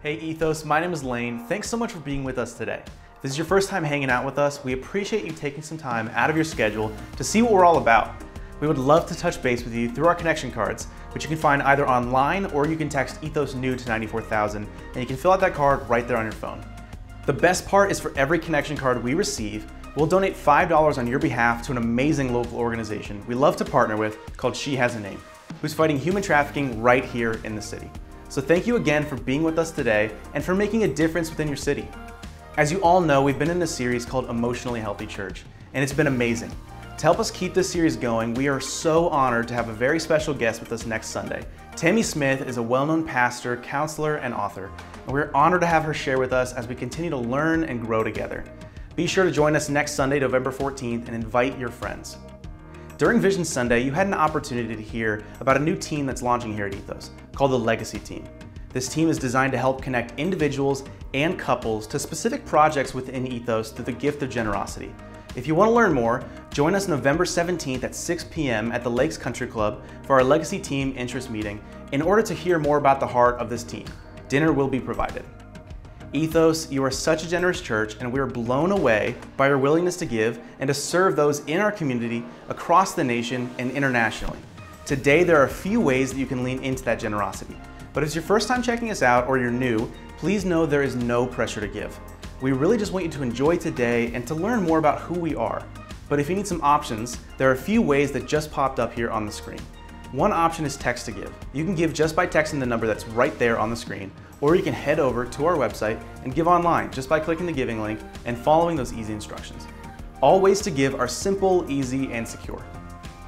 Hey Ethos, my name is Lane. Thanks so much for being with us today. If this is your first time hanging out with us, we appreciate you taking some time out of your schedule to see what we're all about. We would love to touch base with you through our connection cards, which you can find either online or you can text Ethos New to 94,000 and you can fill out that card right there on your phone. The best part is for every connection card we receive, we'll donate $5 on your behalf to an amazing local organization we love to partner with called She Has a Name, who's fighting human trafficking right here in the city. So thank you again for being with us today and for making a difference within your city. As you all know, we've been in a series called Emotionally Healthy Church, and it's been amazing. To help us keep this series going, we are so honored to have a very special guest with us next Sunday. Tammy Smith is a well-known pastor, counselor, and author, and we're honored to have her share with us as we continue to learn and grow together. Be sure to join us next Sunday, November 14th, and invite your friends. During Vision Sunday, you had an opportunity to hear about a new team that's launching here at Ethos, called the Legacy Team. This team is designed to help connect individuals and couples to specific projects within Ethos through the gift of generosity. If you want to learn more, join us November 17th at 6 p.m. at the Lakes Country Club for our Legacy Team interest meeting in order to hear more about the heart of this team. Dinner will be provided. Ethos, you are such a generous church, and we are blown away by your willingness to give and to serve those in our community across the nation and internationally. Today, there are a few ways that you can lean into that generosity. But if it's your first time checking us out or you're new, please know there is no pressure to give. We really just want you to enjoy today and to learn more about who we are. But if you need some options, there are a few ways that just popped up here on the screen. One option is text to give. You can give just by texting the number that's right there on the screen, or you can head over to our website and give online just by clicking the giving link and following those easy instructions. All ways to give are simple, easy, and secure.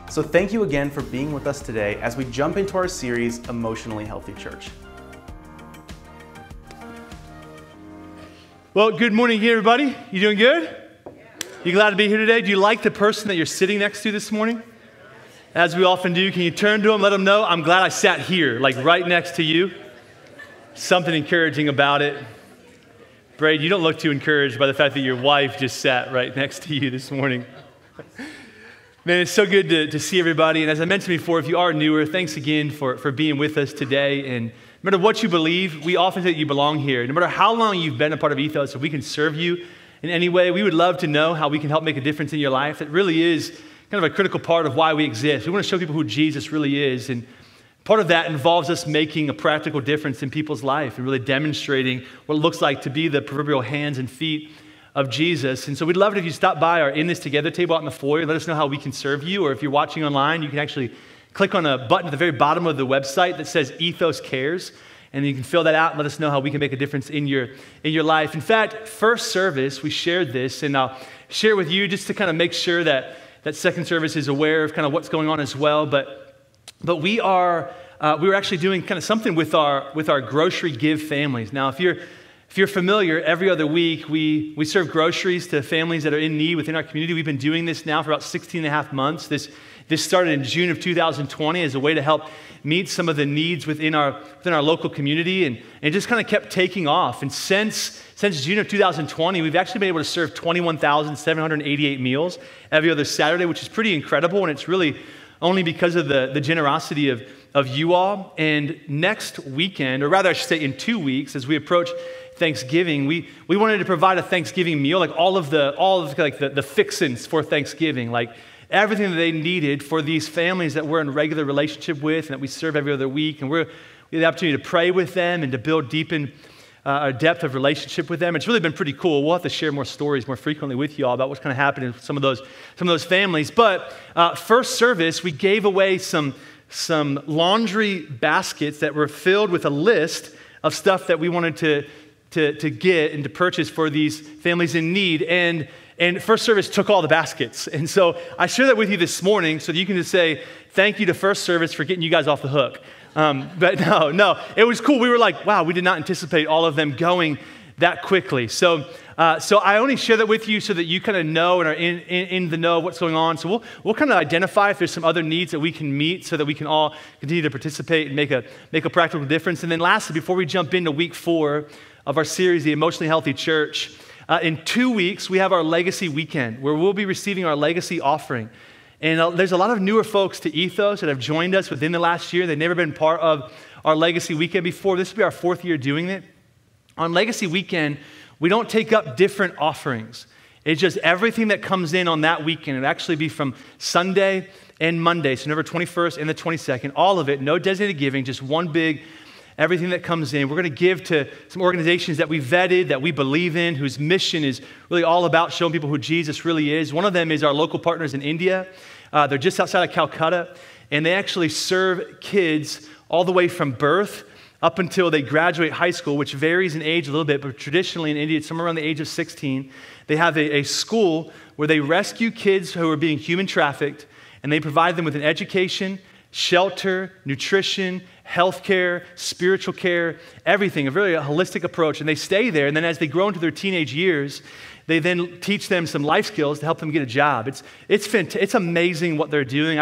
So thank you again for being with us today as we jump into our series, Emotionally Healthy Church. Well, good morning here, everybody. You doing good? You glad to be here today? Do you like the person that you're sitting next to this morning? As we often do, can you turn to them, let them know, I'm glad I sat here, like right next to you. Something encouraging about it. Braid, you don't look too encouraged by the fact that your wife just sat right next to you this morning. Man, it's so good to see everybody. And as I mentioned before, if you are newer, thanks again for being with us today. And no matter what you believe, we often say that you belong here. No matter how long you've been a part of Ethos, if we can serve you in any way, we would love to know how we can help make a difference in your life. It really is kind of a critical part of why we exist. We want to show people who Jesus really is. And part of that involves us making a practical difference in people's life and really demonstrating what it looks like to be the proverbial hands and feet of Jesus. And so we'd love it if you stop by our In This Together table out in the foyer. Let us know how we can serve you. Or if you're watching online, you can actually click on a button at the very bottom of the website that says Ethos Cares. And you can fill that out and let us know how we can make a difference in your life. In fact, first service, we shared this, and I'll share it with you just to kind of make sure that second service is aware of kind of what's going on as well. But we were actually doing kind of something with our grocery give families. Now, if you're familiar, every other week we serve groceries to families that are in need within our community. We've been doing this now for about 16 and a half months. This started in June of 2020 as a way to help meet some of the needs within our local community, and it just kind of kept taking off. And since June of 2020, we've actually been able to serve 21,788 meals every other Saturday, which is pretty incredible, and it's really only because of the generosity of you all. And next weekend, or rather I should say in 2 weeks, as we approach Thanksgiving, we wanted to provide a Thanksgiving meal, like all of the fixins for Thanksgiving, like everything that they needed for these families that we're in regular relationship with and that we serve every other week. And we have the opportunity to pray with them and to deepen our depth of relationship with them. It's really been pretty cool. We'll have to share more stories more frequently with you all about what's kind of happening with some of those families. But first service, we gave away some laundry baskets that were filled with a list of stuff that we wanted to get and to purchase for these families in need. And First Service took all the baskets. And so I share that with you this morning so that you can just say thank you to First Service for getting you guys off the hook. But no, it was cool. We were like, wow, we did not anticipate all of them going that quickly. So I only share that with you so that you kind of know and are in the know of what's going on. So we'll kind of identify if there's some other needs that we can meet so that we can all continue to participate and make a practical difference. And then lastly, before we jump into week 4 of our series, The Emotionally Healthy Church, in 2 weeks, we have our Legacy Weekend where we'll be receiving our Legacy offering. And there's a lot of newer folks to Ethos that have joined us within the last year. They've never been part of our Legacy Weekend before. This will be our 4th year doing it. On Legacy Weekend, we don't take up different offerings. It's just everything that comes in on that weekend. It'll actually be from Sunday and Monday, so November 21st and the 22nd, all of it, no designated giving, just one big, everything that comes in. We're going to give to some organizations that we vetted, that we believe in, whose mission is really all about showing people who Jesus really is. One of them is our local partners in India. They're just outside of Calcutta, and they actually serve kids all the way from birth up until they graduate high school, which varies in age a little bit, but traditionally in India, it's somewhere around the age of 16. They have a school where they rescue kids who are being human trafficked, and they provide them with an education, shelter, nutrition, healthcare, spiritual care, everything, a very holistic approach. And they stay there, and then as they grow into their teenage years, they then teach them some life skills to help them get a job. It's amazing what they're doing.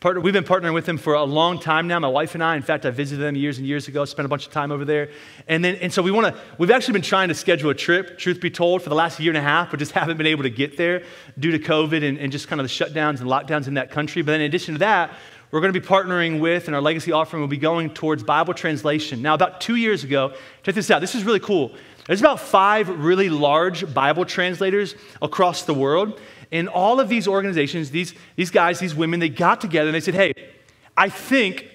We've been partnering with them for a long time now, my wife and I. In fact, I visited them years and years ago, spent a bunch of time over there. And so we've actually been trying to schedule a trip, truth be told, for the last year and a half, but just haven't been able to get there due to COVID and just kind of the shutdowns and lockdowns in that country. But then in addition to that, we're going to be partnering with, and our legacy offering will be going towards Bible translation. Now, about 2 years ago, check this out, this is really cool. There's about 5 really large Bible translators across the world. And all of these organizations, these guys, these women, they got together and they said, hey, I think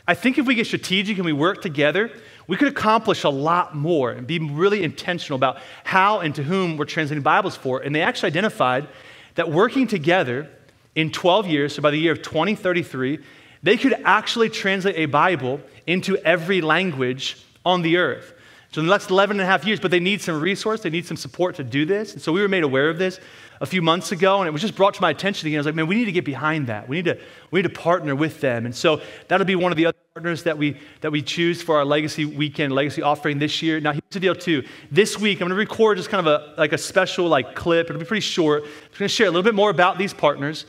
if we get strategic and we work together, we could accomplish a lot more and be really intentional about how and to whom we're translating Bibles for. And they actually identified that working together in 12 years, so by the year of 2033, they could actually translate a Bible into every language on the earth. So in the next 11 and a half years, but they need some resource, they need some support to do this. And so we were made aware of this a few months ago, and it was just brought to my attention again. I was like, man, we need to get behind that. We need to partner with them. And so that'll be one of the other partners that we choose for our Legacy Weekend, Legacy offering this year. Now, here's the deal too. This week, I'm going to record just kind of a special clip. It'll be pretty short. I'm going to share a little bit more about these partners,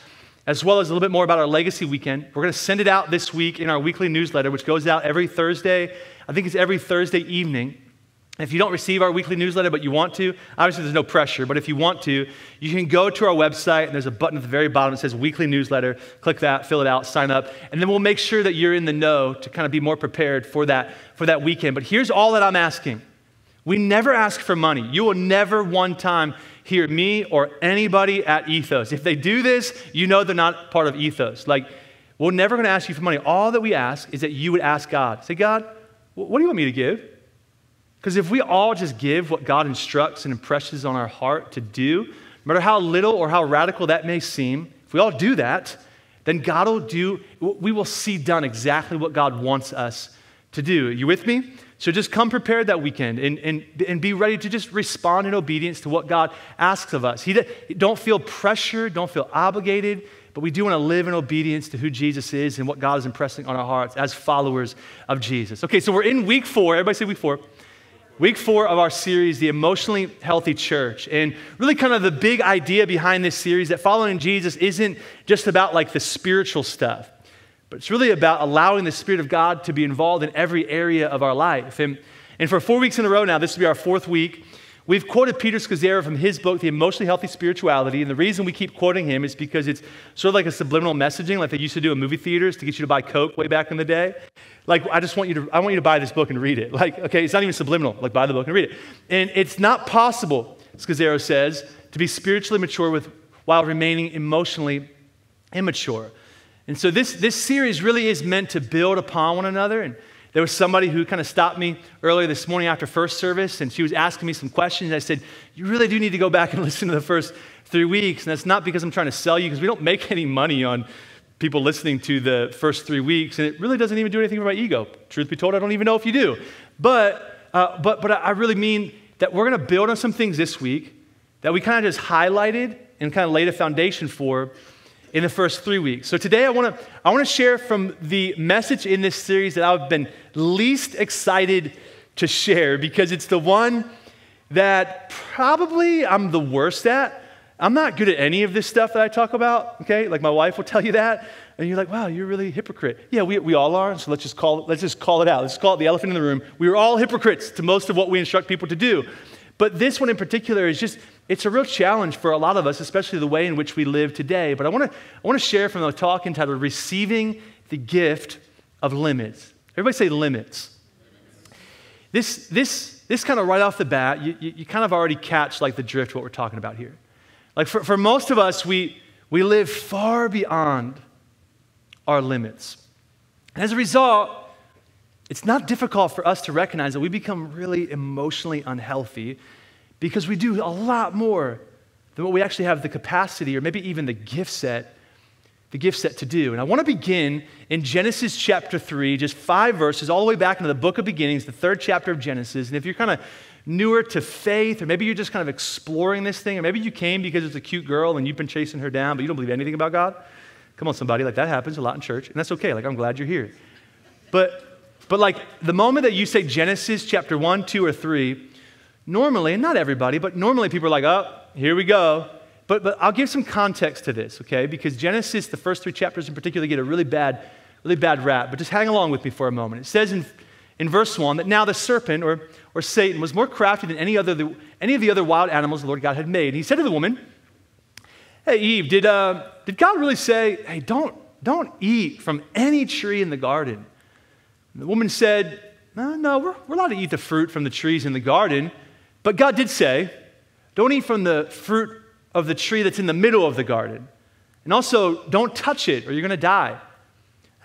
as well as a little bit more about our Legacy Weekend. We're going to send it out this week in our weekly newsletter, which goes out every Thursday. I think it's every Thursday evening. If you don't receive our weekly newsletter, but you want to, obviously there's no pressure, but if you want to, you can go to our website, and there's a button at the very bottom that says weekly newsletter. Click that, fill it out, sign up, and then we'll make sure that you're in the know to kind of be more prepared for that weekend. But here's all that I'm asking. We never ask for money. You will never one time hear me or anybody at Ethos. If they do this, you know they're not part of Ethos. We're never going to ask you for money. All that we ask is that you would ask God. Say, God, what do you want me to give? Because if we all just give what God instructs and impresses on our heart to do, no matter how little or how radical that may seem, if we all do that, then God will we will see done exactly what God wants us to do. Are you with me? So just come prepared that weekend and be ready to just respond in obedience to what God asks of us. Don't feel pressure, don't feel obligated, but we do want to live in obedience to who Jesus is and what God is impressing on our hearts as followers of Jesus. Okay, so we're in week 4. Everybody say week 4. Week 4 of our series, The Emotionally Healthy Church. And really kind of the big idea behind this series that following Jesus isn't just about the spiritual stuff, but it's really about allowing the Spirit of God to be involved in every area of our life. And for 4 weeks in a row now, this will be our 4th week, we've quoted Peter Scazzero from his book, The Emotionally Healthy Spirituality. And the reason we keep quoting him is because it's sort of like a subliminal messaging, like they used to do in movie theaters to get you to buy Coke way back in the day. I want you to buy this book and read it. Okay, it's not even subliminal. Buy the book and read it. And it's not possible, Scazzero says, to be spiritually mature while remaining emotionally immature. And so this series really is meant to build upon one another. And there was somebody who kind of stopped me earlier this morning after first service, and she was asking me some questions. I said, you really do need to go back and listen to the first 3 weeks. And that's not because I'm trying to sell you, because we don't make any money on people listening to the first 3 weeks, and it really doesn't even do anything for my ego. Truth be told, I don't even know if you do. But I really mean that we're going to build on some things this week that we kind of just highlighted and kind of laid a foundation for in the first 3 weeks. So today I want to share from the message in this series that I've been least excited to share, because it's the one that probably I'm the worst at. I'm not good at any of this stuff that I talk about, okay? My wife will tell you that, and you're like, wow, you're really a hypocrite. Yeah, we all are, so let's just call it out. Let's call it the elephant in the room. We are all hypocrites to most of what we instruct people to do. But this one in particular is it's a real challenge for a lot of us, especially the way in which we live today. But I want to share from the talk entitled, Receiving the Gift of Limits. Everybody say limits. This this kind of right off the bat, you kind of already catch like the drift of what we're talking about here. Like for most of us, we live far beyond our limits. And as a result, it's not difficult for us to recognize that we become really emotionally unhealthy because we do a lot more than what we actually have the capacity or maybe even the gift set to do. And I want to begin in Genesis chapter 3, just 5 verses, all the way back into the book of beginnings, the 3rd chapter of Genesis. And if you're kind of newer to faith, or maybe you're just kind of exploring this thing, or maybe you came because it's a cute girl and you've been chasing her down, but you don't believe anything about God. Come on, somebody, like that happens a lot in church, and that's okay. Like, I'm glad you're here. But like the moment that you say Genesis chapter 1, 2, or 3, normally, and not everybody, but normally people are like, oh, here we go. But I'll give some context to this, okay? Because Genesis, the first 3 chapters in particular, get a really bad rap. But just hang along with me for a moment. It says in verse 1 that now the serpent, or Satan, was more crafty than any of the other wild animals the Lord God had made. And he said to the woman, hey, Eve, did God really say, hey, don't eat from any tree in the garden? And the woman said, no, we're allowed to eat the fruit from the trees in the garden. But God did say, don't eat from the fruit of the tree that's in the middle of the garden. And also, don't touch it or you're going to die.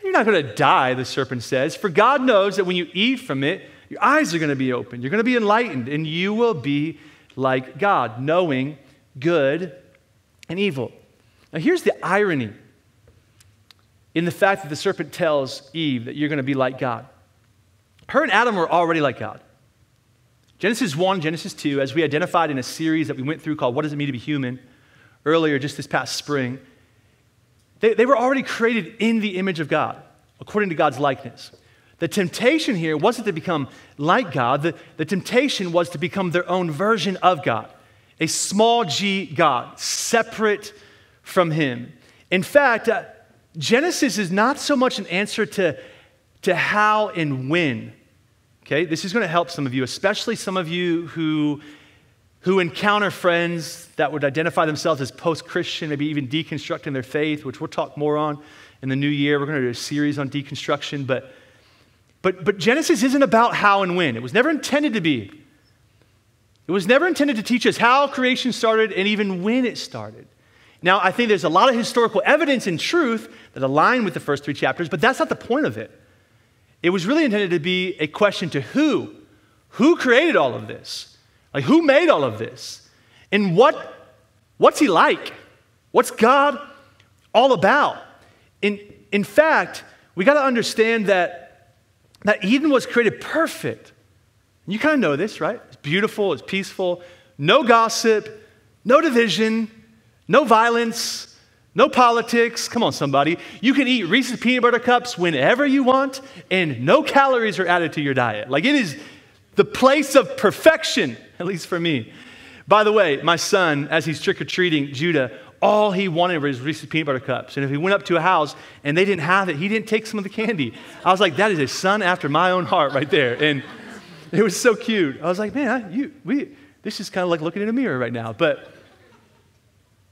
You're not going to die, the serpent says, for God knows that when you eat from it, your eyes are going to be opened. You're going to be enlightened, and you will be like God, knowing good and evil. Now, here's the irony in the fact that the serpent tells Eve that you're going to be like God. Her and Adam were already like God. Genesis 1, Genesis 2, as we identified in a series that we went through called What Does It Mean to Be Human earlier, just this past spring, they were already created in the image of God, according to God's likeness. The temptation here wasn't to become like God. The temptation was to become their own version of God, a small g God, separate from Him. In fact, Genesis is not so much an answer to how and when. Okay, this is going to help some of you, especially some of you who encounter friends that would identify themselves as post-Christian, maybe even deconstructing their faith, which we'll talk more on in the new year. We're going to do a series on deconstruction, but Genesis isn't about how and when. It was never intended to be. It was never intended to teach us how creation started and even when it started. Now, I think there's a lot of historical evidence and truth that align with the first 3 chapters, but that's not the point of it. It was really intended to be a question to who? Who created all of this? Like, who made all of this? And what's He like? What's God all about? In fact, we got to understand that Eden was created perfect. You kind of know this, right? It's beautiful, it's peaceful, no gossip, no division, no violence, no politics. Come on, somebody. You can eat Reese's peanut butter cups whenever you want, and no calories are added to your diet. Like, it is the place of perfection, at least for me. By the way, my son, as he's trick-or-treating Judah, all he wanted was Reese's peanut butter cups. And if he went up to a house and they didn't have it, he didn't take some of the candy. I was like, that is a son after my own heart right there. And it was so cute. I was like, man, this is kind of like looking in a mirror right now. But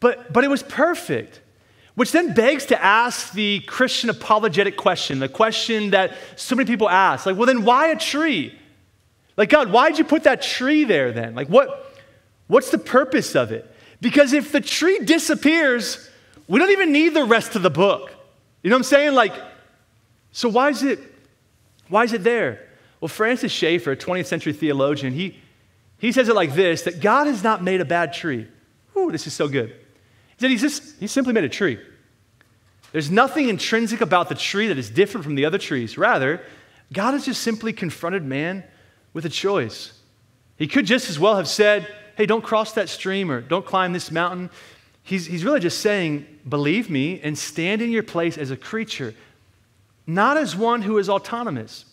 it was perfect. Which then begs to ask the Christian apologetic question, the question that so many people ask. Like, well, then why a tree? Like, God, why'd you put that tree there then? Like, what's the purpose of it? Because if the tree disappears, we don't even need the rest of the book. You know what I'm saying? Like, so why is it there? Well, Francis Schaeffer, a 20th century theologian, he says it like this, that God has not made a bad tree. Ooh, this is so good. He said he simply made a tree. There's nothing intrinsic about the tree that is different from the other trees. Rather, God has just simply confronted man with a choice. He could just as well have said, hey, don't cross that stream or don't climb this mountain. He's really just saying, believe me and stand in your place as a creature, not as one who is autonomous.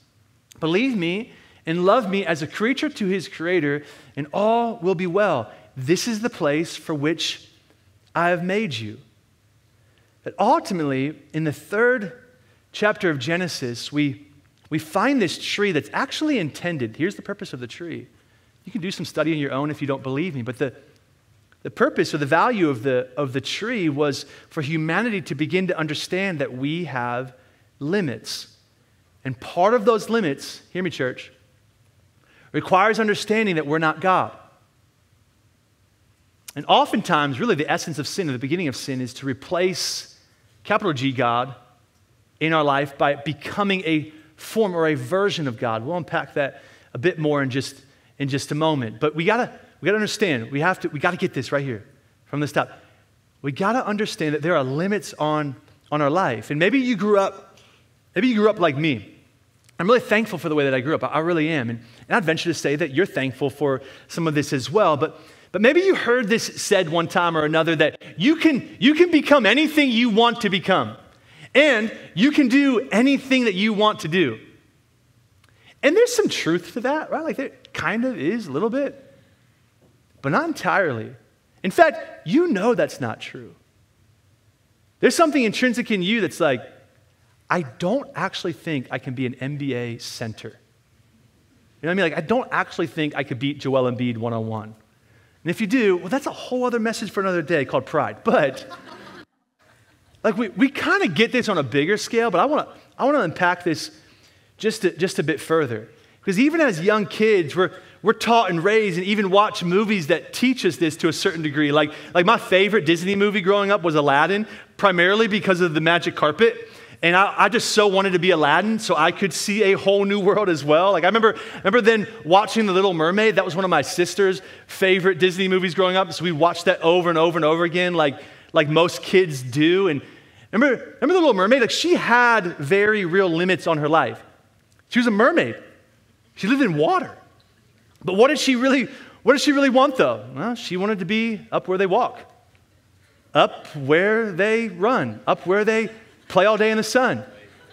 Believe me and love me as a creature to His Creator, and all will be well. This is the place for which I have made you. That ultimately, in the 3rd chapter of Genesis, we find this tree that's actually intended. Here's the purpose of the tree. You can do some study on your own if you don't believe me, but the purpose or the value of the tree was for humanity to begin to understand that we have limits. And part of those limits, hear me, church, It requires understanding that we're not God. And oftentimes, really, the essence of sin, or the beginning of sin, is to replace capital G God in our life by becoming a form or a version of God. We'll unpack that a bit more in just a moment. But we gotta understand, we gotta get this right here from the top. We gotta understand that there are limits on our life. And maybe you grew up like me. I'm really thankful for the way that I grew up. I really am. And I'd venture to say that you're thankful for some of this as well. But maybe you heard this said one time or another that you can become anything you want to become. And you can do anything that you want to do. And there's some truth to that, right? Like there kind of is a little bit, but not entirely. In fact, you know that's not true. There's something intrinsic in you that's like, I don't actually think I can be an NBA center. You know what I mean? Like, I don't actually think I could beat Joel Embiid one-on-one. And if you do, well, that's a whole other message for another day called pride. But like we kind of get this on a bigger scale, but I want to unpack this just a bit further. Because even as young kids, we're taught and raised and even watch movies that teach us this to a certain degree. Like my favorite Disney movie growing up was Aladdin, primarily because of the magic carpet. And I just so wanted to be Aladdin so I could see a whole new world as well. Like I remember then watching The Little Mermaid. That was one of my sister's favorite Disney movies growing up. So we watched that over and over and over again like most kids do. And remember The Little Mermaid? Like she had very real limits on her life. She was a mermaid. She lived in water. But what did she really want though? Well, she wanted to be up where they walk, up where they run, up where they play all day in the sun,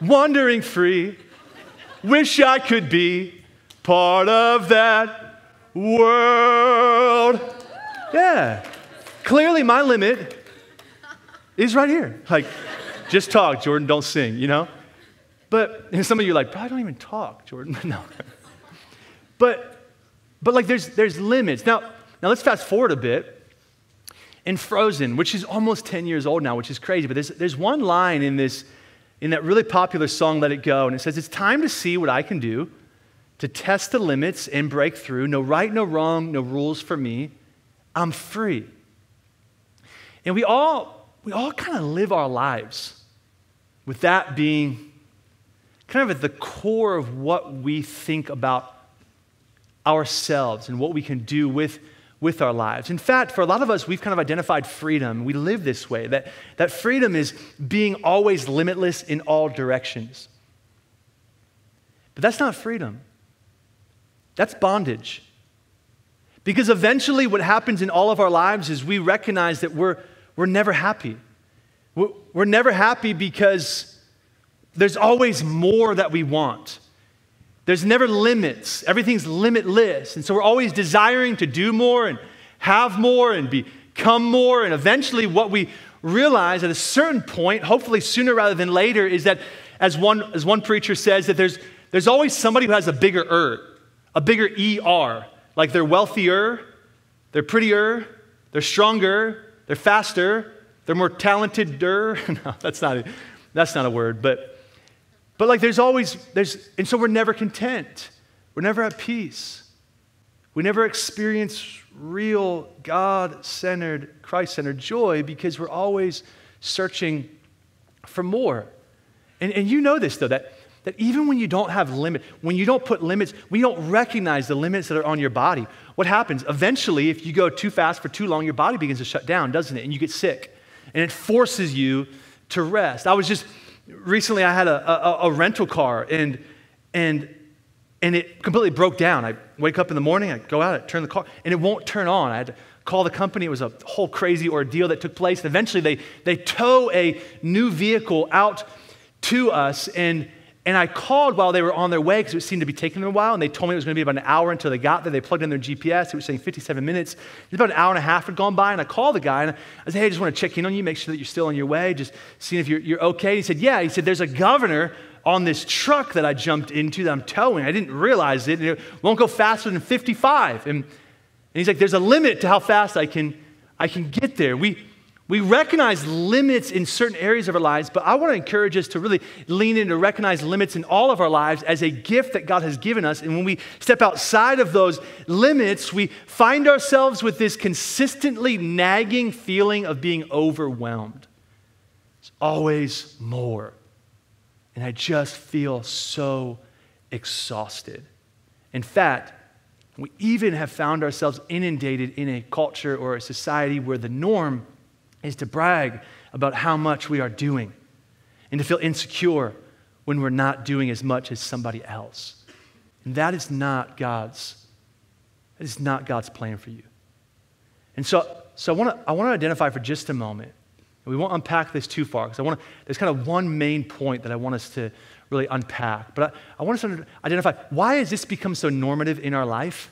wandering free. Wish I could be part of that world. Yeah. Clearly my limit is right here. Like, just talk, Jordan, don't sing, you know? But and some of you are like, but I don't even talk, Jordan. No. But like there's limits. Now let's fast forward a bit. In Frozen, which is almost 10 years old now, which is crazy, but there's one line in that really popular song, Let It Go, and it says, it's time to see what I can do to test the limits and break through. No right, no wrong, no rules for me. I'm free. And we all kind of live our lives with that being kind of at the core of what we think about ourselves and what we can do with our lives. In fact, for a lot of us, we've kind of identified freedom. We live this way, that freedom is being always limitless in all directions. But that's not freedom. That's bondage. Because eventually what happens in all of our lives is we recognize that we're never happy. We're never happy because there's always more that we want. There's never limits. Everything's limitless. And so we're always desiring to do more and have more and become more. And eventually what we realize at a certain point, hopefully sooner rather than later, is that as one preacher says, that there's always somebody who has a bigger ER. Like they're wealthier, they're prettier, they're stronger, they're faster, they're more talented-er. No, that's not a word, but like and so we're never content. We're never at peace. We never experience real God-centered, Christ-centered joy because we're always searching for more. And you know this though, that even when you don't have limits, when you don't put limits, when you don't recognize the limits that are on your body, what happens? Eventually, if you go too fast for too long, your body begins to shut down, doesn't it? And you get sick. And it forces you to rest. Recently, I had a rental car, and it completely broke down. I wake up in the morning, I go out, I turn the car, and it won't turn on. I had to call the company. It was a whole crazy ordeal that took place. And eventually, they tow a new vehicle out to us, and I called while they were on their way because it seemed to be taking them a while, and they told me it was going to be about an hour until they got there. They plugged in their GPS. It was saying 57 minutes. It was about an hour and a half had gone by, and I called the guy, and I said, hey, I just want to check in on you, make sure that you're still on your way, just seeing if you're okay. He said, yeah. He said, there's a governor on this truck that I jumped into that I'm towing. I didn't realize it, and it won't go faster than 55. And he's like, there's a limit to how fast I can get there. We We recognize limits in certain areas of our lives, but I want to encourage us to really lean in to recognize limits in all of our lives as a gift that God has given us. And when we step outside of those limits, we find ourselves with this consistently nagging feeling of being overwhelmed. It's always more. And I just feel so exhausted. In fact, we even have found ourselves inundated in a culture or a society where the norm is to brag about how much we are doing and to feel insecure when we're not doing as much as somebody else. And that is not God's plan for you. And so I want to identify for just a moment, and we won't unpack this too far because there's kind of one main point that I want us to really unpack. But I want us to identify, why has this become so normative in our life?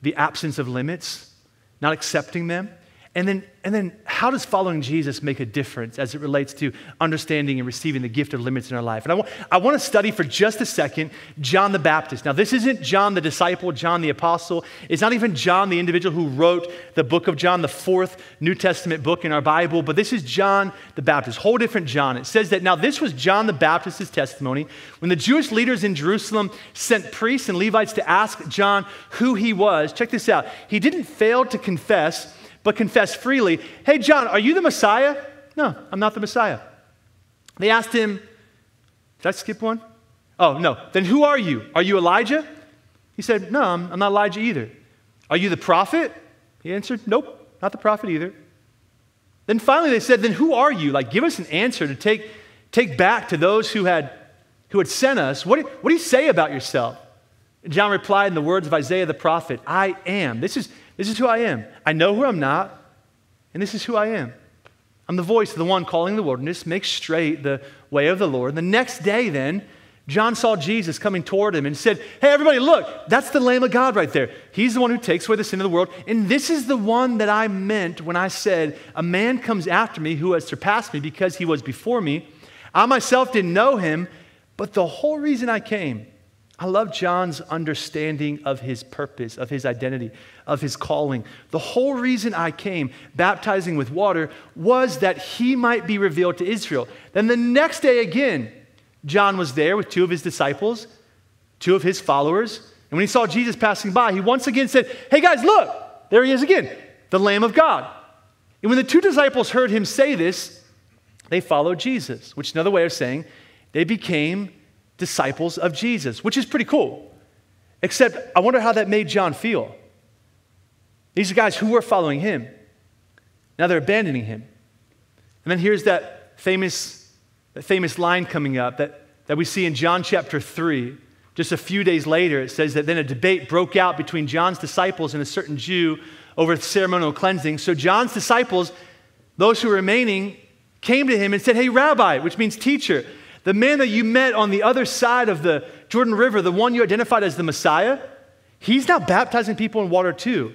The absence of limits, not accepting them. And then how does following Jesus make a difference as it relates to understanding and receiving the gift of limits in our life? And I want to study for just a second John the Baptist. Now, this isn't John the disciple, John the apostle. It's not even John the individual who wrote the book of John, the fourth New Testament book in our Bible, but this is John the Baptist, whole different John. It says that now this was John the Baptist's testimony when the Jewish leaders in Jerusalem sent priests and Levites to ask John who he was. Check this out. He didn't fail to confess, but confess freely, "Hey, John, are you the Messiah?" "No, I'm not the Messiah." They asked him, did I skip one? Oh, no. "Then who are you? Are you Elijah?" He said, "No, I'm not Elijah either." "Are you the prophet?" He answered, "Nope, not the prophet either." Then finally they said, "Then who are you? Like, give us an answer to take back to those who had sent us. What do you say about yourself?" And John replied in the words of Isaiah the prophet, "I am." This is who I am. I know who I'm not, and this is who I am. I'm the voice of the one calling the wilderness, make straight the way of the Lord. The next day then, John saw Jesus coming toward him and said, "Hey, everybody, look, that's the Lamb of God right there. He's the one who takes away the sin of the world. And this is the one that I meant when I said, a man comes after me who has surpassed me because he was before me. I myself didn't know him, but the whole reason I came." I love John's understanding of his purpose, of his identity, of his calling. The whole reason I came, baptizing with water, was that he might be revealed to Israel. Then the next day again, John was there with two of his disciples, two of his followers. And when he saw Jesus passing by, he once again said, "Hey guys, look, there he is again, the Lamb of God." And when the two disciples heard him say this, they followed Jesus, which is another way of saying they became disciples of Jesus, which is pretty cool. Except I wonder how that made John feel. These are guys who were following him. Now they're abandoning him. And then here's that famous line coming up that we see in John chapter 3. Just a few days later, it says that then a debate broke out between John's disciples and a certain Jew over ceremonial cleansing. So John's disciples, those who were remaining, came to him and said, "Hey, Rabbi," which means teacher, "the man that you met on the other side of the Jordan River, the one you identified as the Messiah, he's now baptizing people in water too.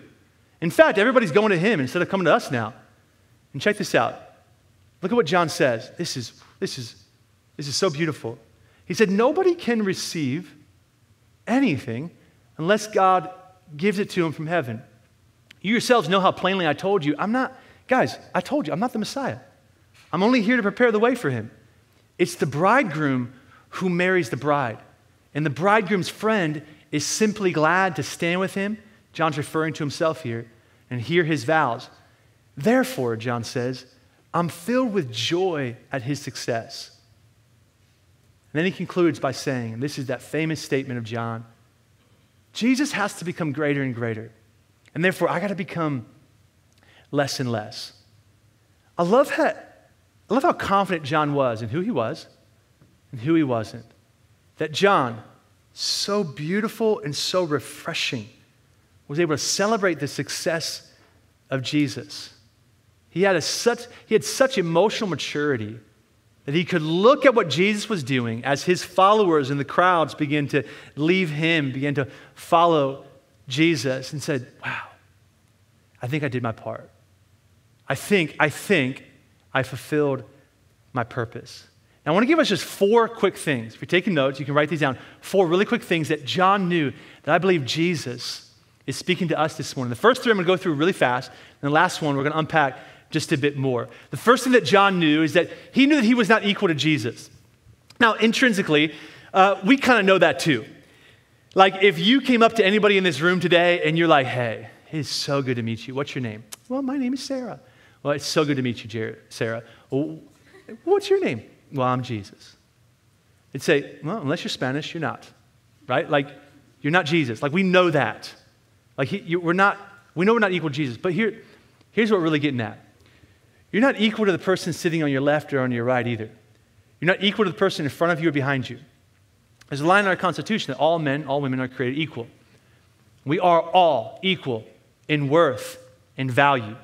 In fact, everybody's going to him instead of coming to us now." And check this out. Look at what John says. This is so beautiful. He said, "Nobody can receive anything unless God gives it to him from heaven. You yourselves know how plainly I told you, I told you, I'm not the Messiah. I'm only here to prepare the way for him. It's the bridegroom who marries the bride. And the bridegroom's friend is simply glad to stand with him," John's referring to himself here, "and hear his vows. Therefore," John says, "I'm filled with joy at his success." And then he concludes by saying, and this is that famous statement of John, Jesus has to become greater and greater. And therefore, I got to become less and less. I love how confident John was in who he was and who he wasn't. That John, so beautiful and so refreshing, was able to celebrate the success of Jesus. He had such emotional maturity that he could look at what Jesus was doing as his followers and the crowds began to leave him, began to follow Jesus, and said, "Wow, I think I did my part. I think I fulfilled my purpose." Now, I want to give us just 4 quick things. If you're taking notes, you can write these down. 4 really quick things that John knew that I believe Jesus is speaking to us this morning. The first 3 I'm going to go through really fast, and the last one we're going to unpack just a bit more. The first thing that John knew is that he knew that he was not equal to Jesus. Now, intrinsically, we kind of know that too. Like if you came up to anybody in this room today and you're like, hey, it's so good to meet you. What's your name? Well, my name is Sarah. Well, it's so good to meet you, Sarah. Well, what's your name? Well, I'm Jesus. It'd say, well, unless you're Spanish, you're not, right? Like, you're not Jesus. Like, we know that. Like, we know we're not equal to Jesus. But here's what we're really getting at. You're not equal to the person sitting on your left or on your right either. You're not equal to the person in front of you or behind you. There's a line in our Constitution that all men, all women are created equal. We are all equal in worth and value,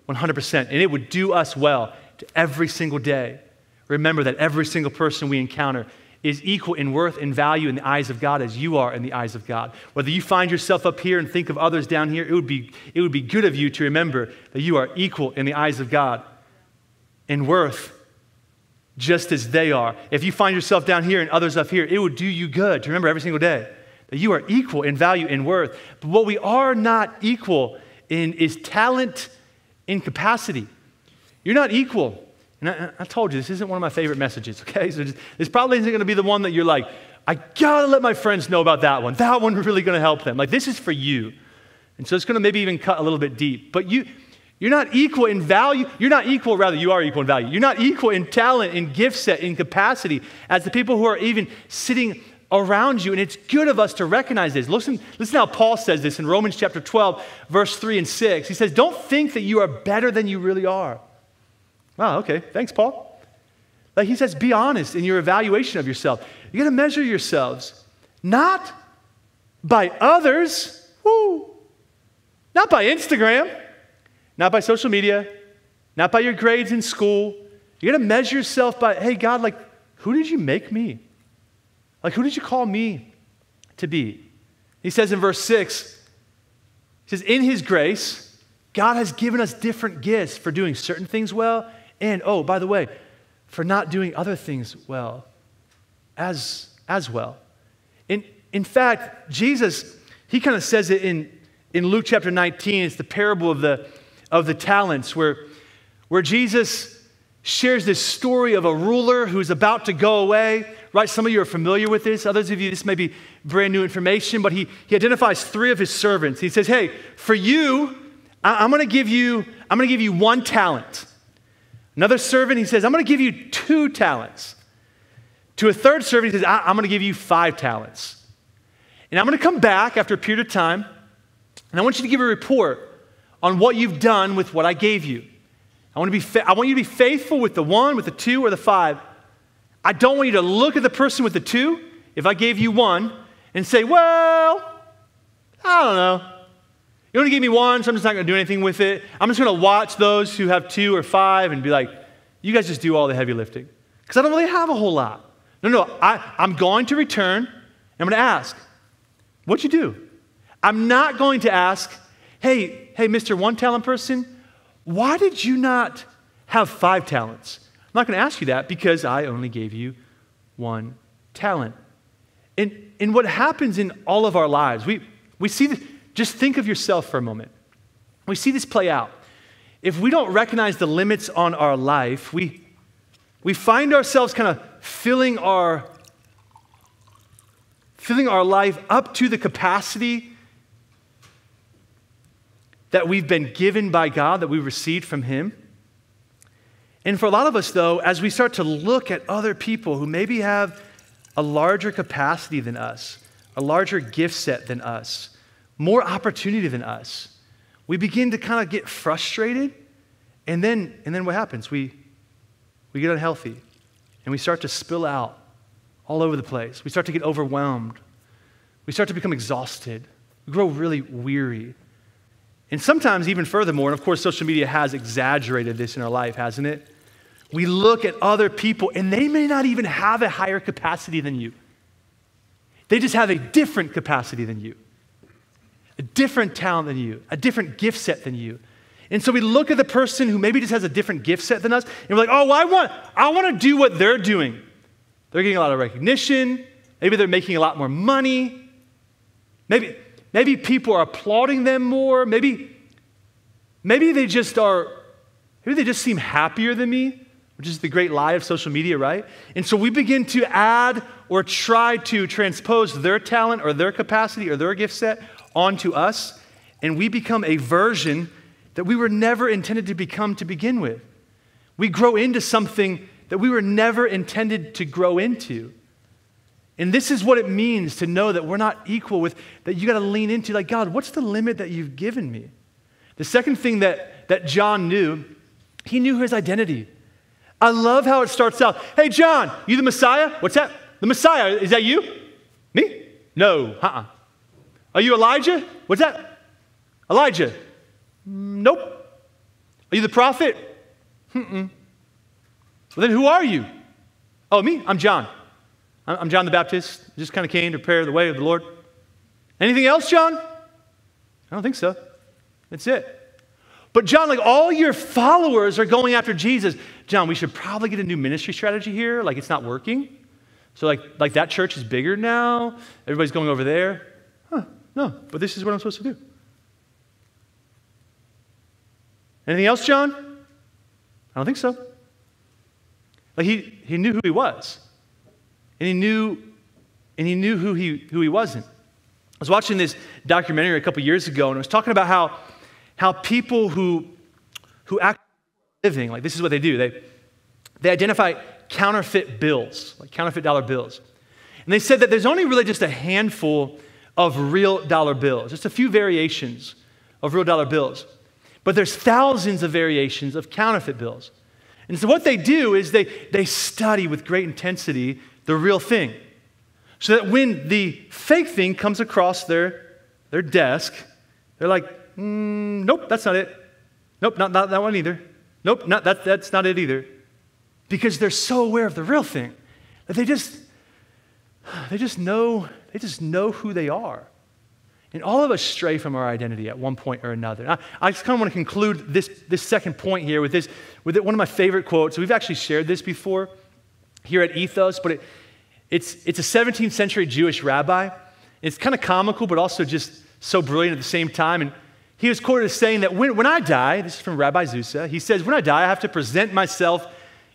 100%. And it would do us well to every single day remember that every single person we encounter is equal in worth and value in the eyes of God as you are in the eyes of God. Whether you find yourself up here and think of others down here, it would be good of you to remember that you are equal in the eyes of God in worth just as they are. If you find yourself down here and others up here, it would do you good to remember every single day that you are equal in value and worth. But what we are not equal in is talent and capacity. You're not equal. And I told you, this isn't one of my favorite messages, okay? So this probably isn't going to be the one that you're like, I got to let my friends know about that one. That one really going to help them. Like, this is for you. And so it's going to maybe even cut a little bit deep. But you're not equal in value. You're not equal, rather, you are equal in value. You're not equal in talent, in gift set, in capacity as the people who are even sitting around you. And it's good of us to recognize this. Listen how Paul says this in Romans chapter 12, verse 3 and 6. He says, don't think that you are better than you really are. Wow, okay. Thanks, Paul. Like he says, be honest in your evaluation of yourself. You got to measure yourselves, not by others, not by Instagram, not by social media, not by your grades in school. You got to measure yourself by, hey, God, like, who did you make me? Like, who did you call me to be? He says in verse 6, he says, in his grace, God has given us different gifts for doing certain things well, and, oh, by the way, for not doing other things well as well. In fact, Jesus, he kind of says it in Luke chapter 19. It's the parable of the talents where Jesus shares this story of a ruler who's about to go away, right? Some of you are familiar with this. Others of you, this may be brand new information, but he identifies 3 of his servants. He says, hey, for you, I'm going to give you 1 talent. Another servant, he says, I'm going to give you 2 talents. To a third servant, he says, I'm going to give you 5 talents. And I'm going to come back after a period of time, and I want you to give a report on what you've done with what I gave you. I want you to be faithful with the 1, with the 2, or the 5. I don't want you to look at the person with the 2, if I gave you 1, and say, well, I don't know. You only gave me 1, so I'm just not going to do anything with it. I'm just going to watch those who have 2 or 5 and be like, you guys just do all the heavy lifting. Because I don't really have a whole lot. No, I'm going to return, and I'm going to ask, what'd you do? I'm not going to ask, hey, Mr. 1 talent person, why did you not have 5 talents? I'm not going to ask you that because I only gave you 1 talent. And what happens in all of our lives, we see this. Just think of yourself for a moment. We see this play out. If we don't recognize the limits on our life, we find ourselves kind of filling our life up to the capacity that we've been given by God, that we received from Him. And for a lot of us, though, as we start to look at other people who maybe have a larger capacity than us, a larger gift set than us, more opportunity than us, we begin to kind of get frustrated, and then what happens? We get unhealthy, and we start to spill out all over the place. We start to get overwhelmed. We start to become exhausted. We grow really weary. And sometimes even furthermore, and of course social media has exaggerated this in our life, hasn't it? We look at other people, and they may not even have a higher capacity than you. They just have a different capacity than you. A different talent than you, a different gift set than you. And so we look at the person who maybe just has a different gift set than us, and we're like, oh, well, I want to do what they're doing. They're getting a lot of recognition. Maybe they're making a lot more money. Maybe people are applauding them more. Maybe they just are Maybe they just seem happier than me, which is the great lie of social media, right? And so we begin to add or try to transpose their talent or their capacity or their gift set onto us, and we become a version that we were never intended to become to begin with. We grow into something that we were never intended to grow into. And this is what it means to know that we're not equal with, that you got to lean into, like, God, what's the limit that you've given me? The second thing that John knew, he knew his identity. I love how it starts out. Hey, John, you the Messiah? What's that? The Messiah, is that you? Me? No, Are you Elijah? What's that? Elijah? Nope. Are you the prophet? Well, then who are you? Oh, me? I'm John. I'm John the Baptist. Just kind of came to prepare the way of the Lord. Anything else, John? I don't think so. That's it. But John, like all your followers are going after Jesus. John, we should probably get a new ministry strategy here. Like it's not working. So like that church is bigger now. Everybody's going over there. No, but this is what I'm supposed to do. Anything else, John? I don't think so. Like he knew who he was. And he knew who he wasn't. I was watching this documentary a couple years ago, and it was talking about how people who act living, like this is what they do. They identify counterfeit bills, like counterfeit dollar bills. And they said that there's only really just a handful of real dollar bills, just a few variations of real dollar bills. But there's thousands of variations of counterfeit bills. And so what they do is they study with great intensity the real thing, so that when the fake thing comes across their desk, they're like, nope, that's not it. Nope, not that one either. Nope, that's not it either. Because they're so aware of the real thing that they just know who they are. And all of us stray from our identity at one point or another. I just kind of want to conclude this second point here with one of my favorite quotes. We've actually shared this before here at Ethos, but it's a 17th century Jewish rabbi. It's kind of comical, but also just so brilliant at the same time. And he was quoted as saying that when I die, this is from Rabbi Zusa, he says, when I die, I have to present myself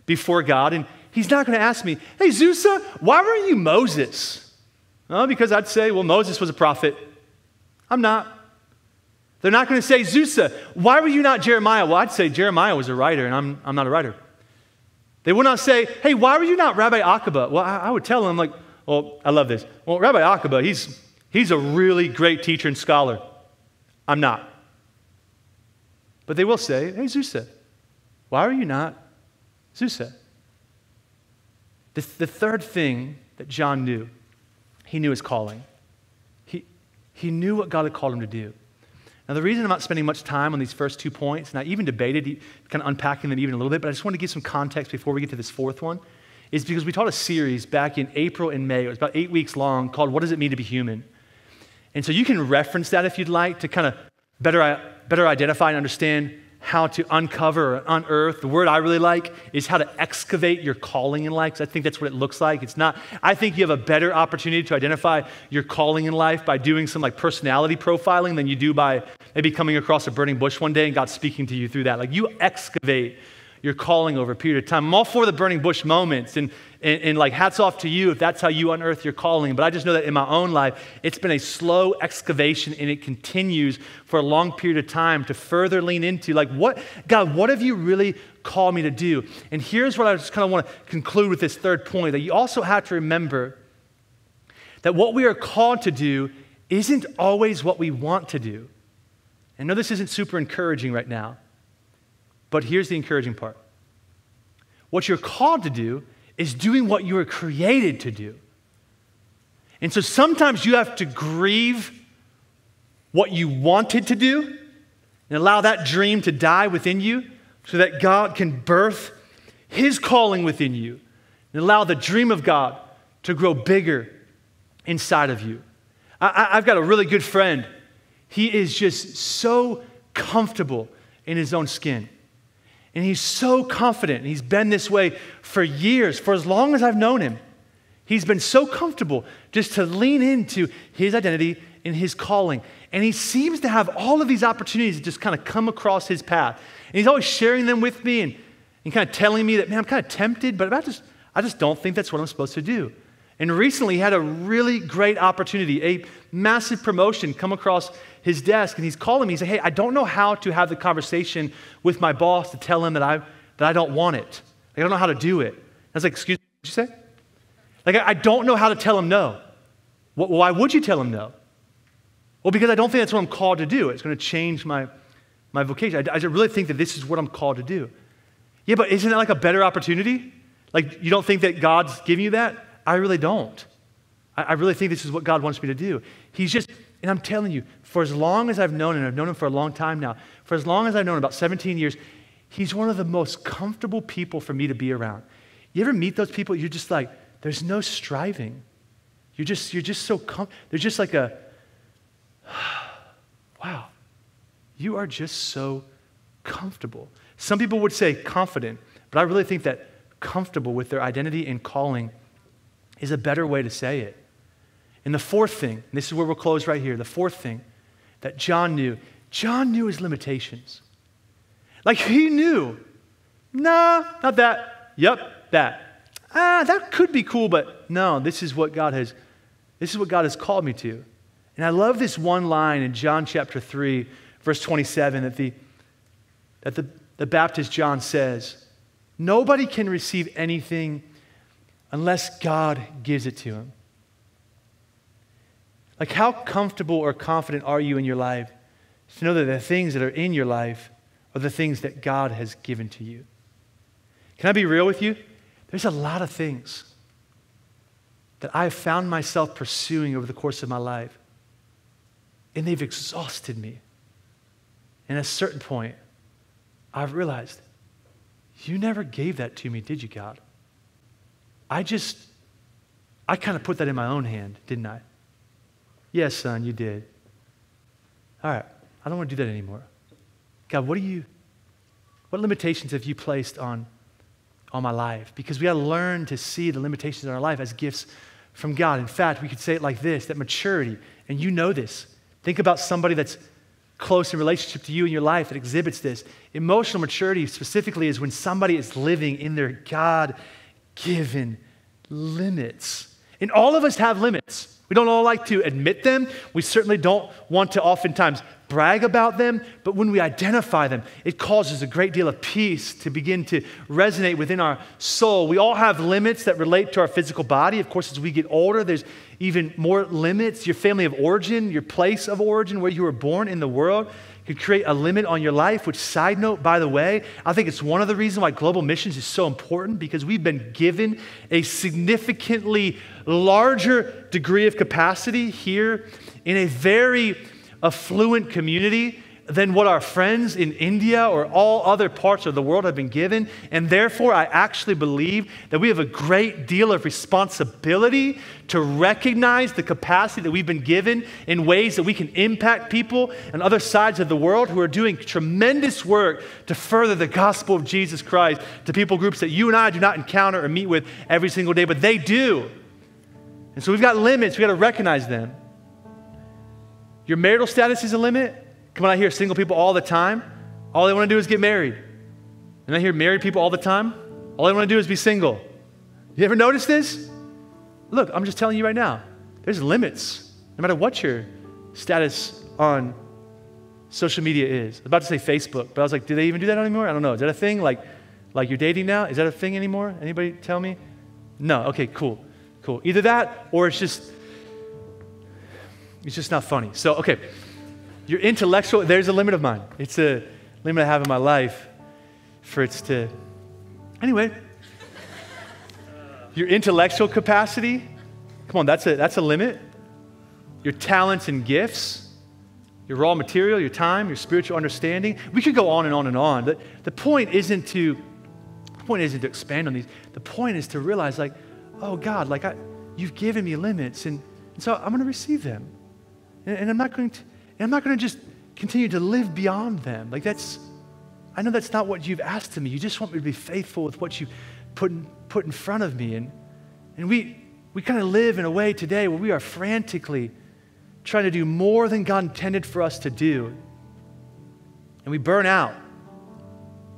before God, and he's not going to ask me, hey, Zusa, why were you Moses? Well, because I'd say, well, Moses was a prophet. I'm not. They're not going to say, Zusa, why were you not Jeremiah? Well, I'd say Jeremiah was a writer, and I'm not a writer. They would not say, hey, why were you not Rabbi Akiba? Well, I would tell them, like, well, I love this. Well, Rabbi Akiba, he's a really great teacher and scholar. I'm not. But they will say, hey, Zusa, why are you not Zusa? The third thing that John knew, he knew his calling. He knew what God had called him to do. Now, the reason I'm not spending much time on these first 2 points, and I even debated kind of unpacking them even a little bit, but I just want to give some context before we get to this fourth one, is because we taught a series back in April and May. It was about 8 weeks long, called What Does It Mean to Be Human? And so you can reference that if you'd like to kind of better identify and understand how to uncover or unearth. The word I really like is how to excavate your calling in life, because I think that's what it looks like. I think you have a better opportunity to identify your calling in life by doing some like personality profiling than you do by maybe coming across a burning bush one day and God speaking to you through that. Like you excavate your calling over a period of time. I'm all for the burning bush moments and like hats off to you if that's how you unearth your calling. But I just know that in my own life, it's been a slow excavation and it continues for a long period of time to further lean into like, God, what have you really called me to do? And here's what I just kind of want to conclude with this third point, that you also have to remember that what we are called to do isn't always what we want to do. I know this isn't super encouraging right now, but here's the encouraging part. What you're called to do is doing what you were created to do. And so sometimes you have to grieve what you wanted to do and allow that dream to die within you so that God can birth His calling within you and allow the dream of God to grow bigger inside of you. I've got a really good friend. He is just so comfortable in his own skin. And he's so confident. He's been this way for years, for as long as I've known him. He's been so comfortable just to lean into his identity and his calling. And he seems to have all of these opportunities to just kind of come across his path. And he's always sharing them with me and kind of telling me that, man, I'm kind of tempted, but I just don't think that's what I'm supposed to do. And recently he had a really great opportunity, a massive promotion come across his desk, and he's calling me. He's like, hey, I don't know how to have the conversation with my boss to tell him that I don't want it. I don't know how to do it. I was like, excuse me, what did you say? Like, I don't know how to tell him no. Why would you tell him no? Well, because I don't think that's what I'm called to do. It's going to change my vocation. I really think that this is what I'm called to do. Yeah, but isn't that like a better opportunity? Like, you don't think that God's giving you that? I really don't. I really think this is what God wants me to do. He's just, and I'm telling you, for as long as I've known him, I've known him for a long time now, for as long as I've known him, about 17 years, he's one of the most comfortable people for me to be around. You ever meet those people, you're just like, there's no striving. You're just so they're just like a, wow, you are just so comfortable. Some people would say confident, but I really think that comfortable with their identity and calling is a better way to say it. And the fourth thing, and this is where we'll close right here, the fourth thing that John knew his limitations. Like he knew, nah, not that, yep, that. That could be cool, but no, this is what God has called me to. And I love this one line in John chapter 3, verse 27, that the Baptist John says, nobody can receive anything unless God gives it to him. Like, how comfortable or confident are you in your life to know that the things that are in your life are the things that God has given to you? Can I be real with you? There's a lot of things that I have found myself pursuing over the course of my life, and they've exhausted me. And at a certain point, I've realized, you never gave that to me, did you, God? I kind of put that in my own hand, didn't I? Yes, son, you did. All right, I don't want to do that anymore. God, what limitations have you placed on my life? Because we got to learn to see the limitations in our life as gifts from God. In fact, we could say it like this, that maturity, and you know this. Think about somebody that's close in relationship to you in your life that exhibits this. Emotional maturity specifically is when somebody is living in their God-given limits. And all of us have limits. We don't all like to admit them. We certainly don't want to oftentimes brag about them, but when we identify them, it causes a great deal of peace to begin to resonate within our soul. We all have limits that relate to our physical body. Of course, as we get older, there's even more limits. Your family of origin, your place of origin, where you were born in the world, could create a limit on your life, which, side note, by the way, I think it's one of the reasons why global missions is so important, because we've been given a significantly larger degree of capacity here in a very affluent community than what our friends in India or all other parts of the world have been given. And therefore, I actually believe that we have a great deal of responsibility to recognize the capacity that we've been given in ways that we can impact people on other sides of the world who are doing tremendous work to further the gospel of Jesus Christ to people groups that you and I do not encounter or meet with every single day, but they do. And so we've got limits. We've got to recognize them. Your marital status is a limit. Come on, I hear single people all the time. All they want to do is get married. And I hear married people all the time. All they want to do is be single. You ever notice this? Look, I'm just telling you right now, there's limits, no matter what your status on social media is. I was about to say Facebook, but I was like, do they even do that anymore? I don't know. Is that a thing? Like you're dating now? Is that a thing anymore? Anybody tell me? No. Okay, cool. Either that or it's just not funny. So, okay. Your intellectual, there's a limit of mine. It's a limit I have in my life for it's to, anyway. Your intellectual capacity, come on, that's a limit. Your talents and gifts, your raw material, your time, your spiritual understanding. We could go on and on and on. The point isn't to expand on these. The point is to realize, like, oh God, like you've given me limits, and so I'm going to receive them, and I'm not going to just continue to live beyond them. Like I know that's not what you've asked of me. You just want me to be faithful with what you put in front of me, and we kind of live in a way today where we are frantically trying to do more than God intended for us to do. And we burn out,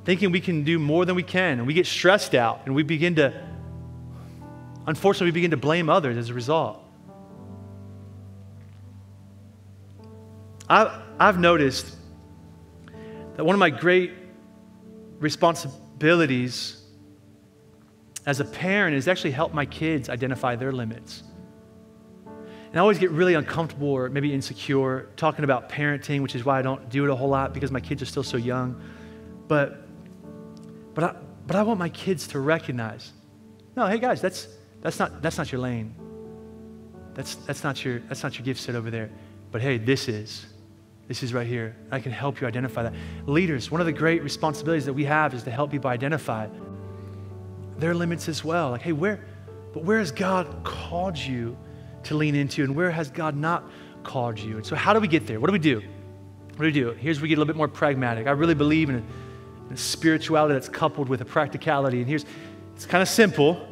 thinking we can do more than we can, and we get stressed out, and unfortunately, we begin to blame others as a result. I've noticed that one of my great responsibilities as a parent is actually help my kids identify their limits. And I always get really uncomfortable or maybe insecure talking about parenting, which is why I don't do it a whole lot because my kids are still so young. But I want my kids to recognize, no, hey guys, that's not your lane. That's not your gift set over there. But hey, this is right here. I can help you identify that. Leaders, one of the great responsibilities that we have is to help people identify their limits as well. Like, hey, where has God called you to lean into, and where has God not called you? And so how do we get there? What do we do? Here's where we get a little bit more pragmatic. I really believe in a spirituality that's coupled with a practicality. And it's kind of simple,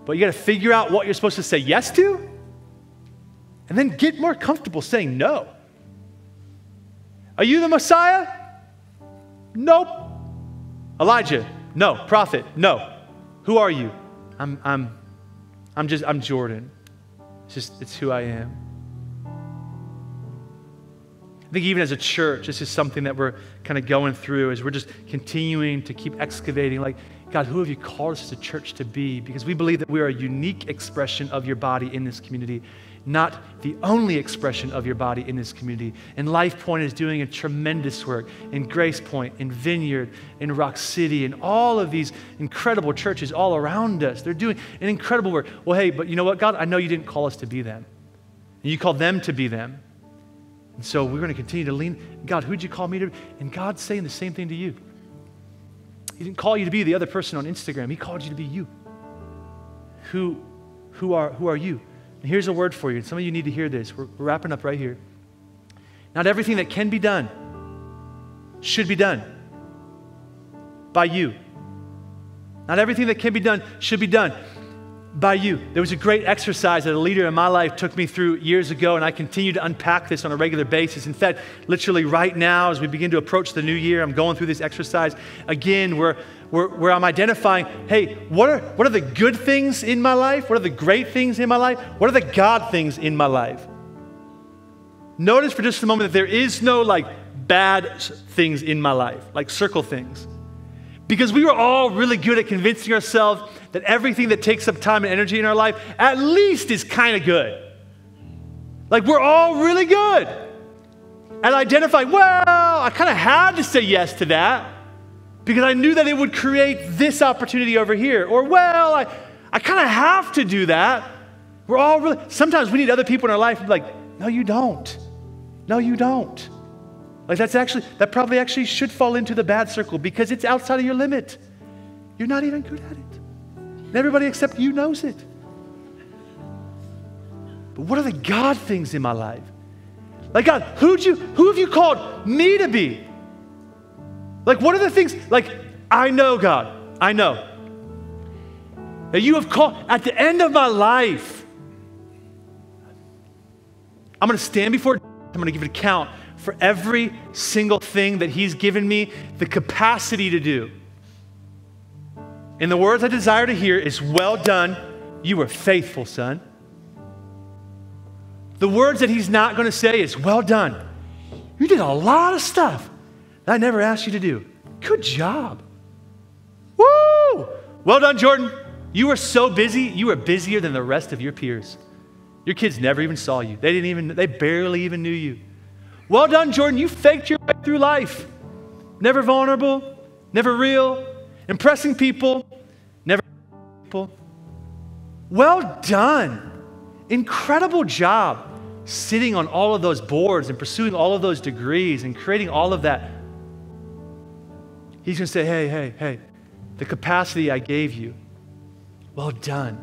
but you got to figure out what you're supposed to say yes to, and then get more comfortable saying no. Are you the Messiah? Nope. Elijah? No. Prophet? No. Who are you? I'm Jordan. It's who I am. I think even as a church, this is something that we're kind of going through as we're just continuing to keep excavating, like, God, who have you called us as a church to be? Because we believe that we are a unique expression of your body in this community, not the only expression of your body in this community. And LifePoint is doing a tremendous work in Grace Point, in Vineyard, in Rock City, and all of these incredible churches all around us. They're doing an incredible work. Well, hey, but you know what, God? I know you didn't call us to be them. And you called them to be them. And so we're going to continue to lean. God, who'd you call me to be? And God's saying the same thing to you. He didn't call you to be the other person on Instagram. He called you to be you. Who are you? And here's a word for you. And some of you need to hear this. We're wrapping up right here. Not everything that can be done should be done by you. Not everything that can be done should be done by you. There was a great exercise that a leader in my life took me through years ago, and I continue to unpack this on a regular basis. In fact, literally right now, as we begin to approach the new year, I'm going through this exercise again where I'm identifying, hey, what are the good things in my life? What are the great things in my life? What are the God things in my life? Notice for just a moment that there is no like bad things in my life, like circle things. Because we were all really good at convincing ourselves that everything that takes up time and energy in our life at least is kind of good. Like we're all really good at identifying, well, I kind of had to say yes to that because I knew that it would create this opportunity over here. Or, well, I kind of have to do that. We're all really, sometimes we need other people in our life to be like, no, you don't. No, you don't. Like that probably actually should fall into the bad circle because it's outside of your limit. You're not even good at it. And everybody except you knows it. But what are the God things in my life? Like, God, who have you called me to be? Like, what are the things, like, I know, God, I know that you have called, at the end of my life, I'm going to stand before, I'm going to give an account for every single thing that he's given me the capacity to do. And the words I desire to hear is, well done, you were faithful, son. The words that he's not going to say is, well done, you did a lot of stuff that I never asked you to do. Good job. Woo! Well done, Jordan. You were so busy, you were busier than the rest of your peers. Your kids never even saw you. They barely even knew you. Well done, Jordan. You faked your way through life. Never vulnerable, never real, impressing people, never people. Well done. Incredible job sitting on all of those boards and pursuing all of those degrees and creating all of that. He's going to say, hey, the capacity I gave you, well done.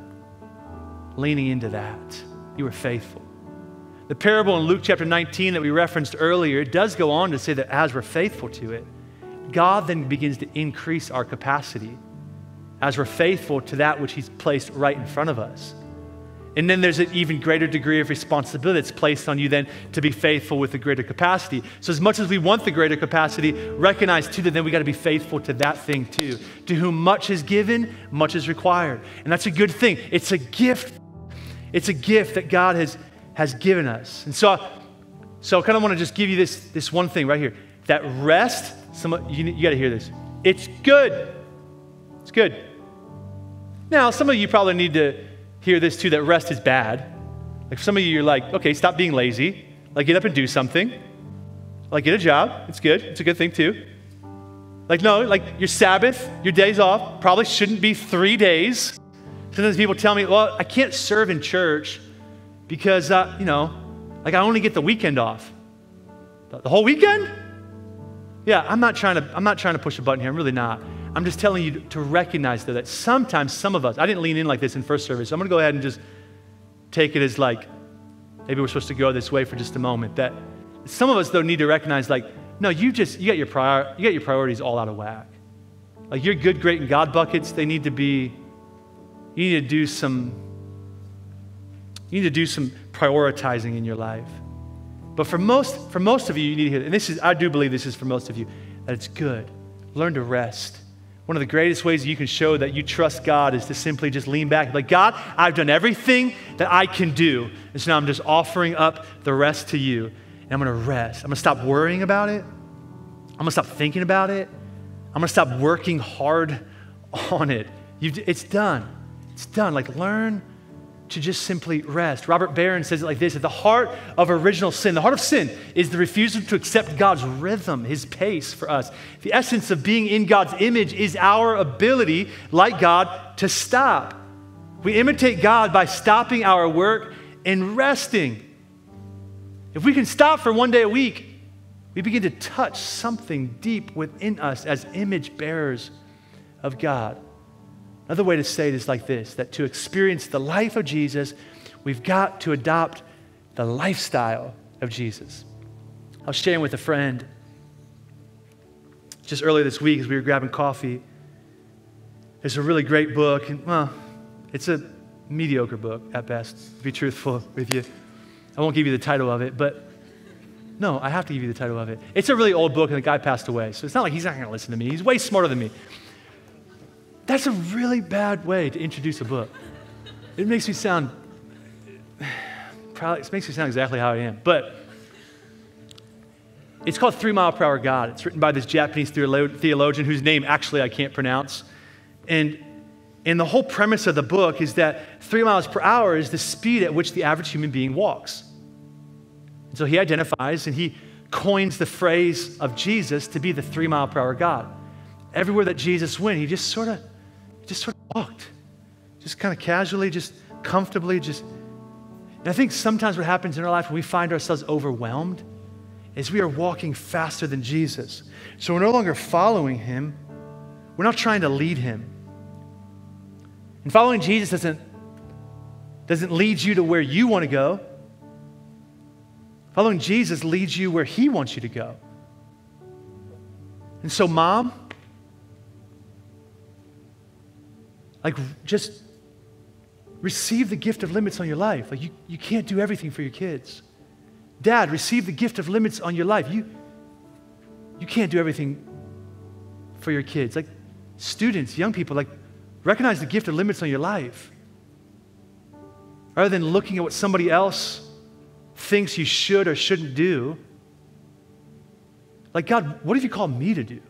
Leaning into that. You were faithful. The parable in Luke chapter 19 that we referenced earlier, it does go on to say that as we're faithful to it, God then begins to increase our capacity as we're faithful to that which he's placed right in front of us. And then there's an even greater degree of responsibility that's placed on you then to be faithful with the greater capacity. So as much as we want the greater capacity, recognize too that then we got to be faithful to that thing too. To whom much is given, much is required. And that's a good thing. It's a gift. It's a gift that God has given us. And so I kind of want to just give you this one thing right here. That rest, you got to hear this. It's good. It's good. Now, some of you probably need to hear this too, that rest is bad. Like some of you, you're like, okay, stop being lazy. Like get up and do something. Like get a job. It's good. It's a good thing too. Like no, like your Sabbath, your days off probably shouldn't be 3 days. Sometimes people tell me, well, I can't serve in church because, like I only get the weekend off. The whole weekend? Yeah, I'm not trying to push a button here. I'm really not. I'm just telling you to recognize though that sometimes some of us, I didn't lean in like this in first service, so I'm going to go ahead and just take it as like, maybe we're supposed to go this way for just a moment, that some of us though need to recognize like, no, you got your priorities all out of whack. Like your good, great, and God buckets, you need to do some prioritizing in your life. But for most of you need to hear, and I do believe this is for most of you, that it's good. Learn to rest. One of the greatest ways you can show that you trust God is to simply just lean back and be like, God, I've done everything that I can do. And so now I'm just offering up the rest to you. And I'm going to rest. I'm going to stop worrying about it. I'm going to stop thinking about it. I'm going to stop working hard on it. It's done. It's done. Like learn to just simply rest. Robert Barron says it like this: at the heart of original sin, the heart of sin is the refusal to accept God's rhythm, his pace for us. The essence of being in God's image is our ability, like God, to stop. We imitate God by stopping our work and resting. If we can stop for 1 day a week, we begin to touch something deep within us as image bearers of God. Another way to say it is like this, that to experience the life of Jesus, we've got to adopt the lifestyle of Jesus. I was sharing with a friend just earlier this week as we were grabbing coffee. There's a really great book, and well, it's a mediocre book at best, to be truthful with you. I won't give you the title of it, but no, I have to give you the title of it. It's a really old book, and the guy passed away, so it's not like he's not going to listen to me. He's way smarter than me. That's a really bad way to introduce a book. It makes me sound exactly how I am. But it's called 3 Mile Per Hour God. It's written by this Japanese theologian whose name actually I can't pronounce. And the whole premise of the book is that 3 miles per hour is the speed at which the average human being walks. And so he identifies and he coins the phrase of Jesus to be the 3 mile per hour God. Everywhere that Jesus went, he just sort of walked, just kind of casually, just comfortably, and I think sometimes what happens in our life when we find ourselves overwhelmed is we are walking faster than Jesus. So we're no longer following him. We're not trying to lead him. And following Jesus doesn't lead you to where you want to go. Following Jesus leads you where he wants you to go. And so, Mom, like just receive the gift of limits on your life. Like you can't do everything for your kids. Dad, receive the gift of limits on your life. You can't do everything for your kids. Like students, young people, like recognize the gift of limits on your life. Rather than looking at what somebody else thinks you should or shouldn't do. Like, God, what have you called me to do?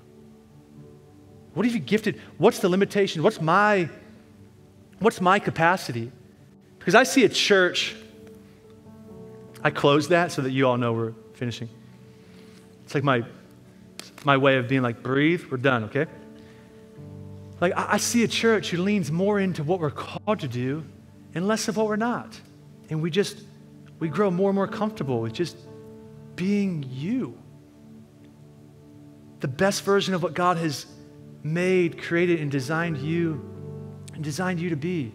What have you gifted? What's the limitation? What's my capacity? Because I see a church, I close that so that you all know we're finishing. It's like my way of being like, breathe, we're done, okay? Like I see a church who leans more into what we're called to do and less of what we're not. And we grow more and more comfortable with just being you. The best version of what God has made, created, and designed you to be.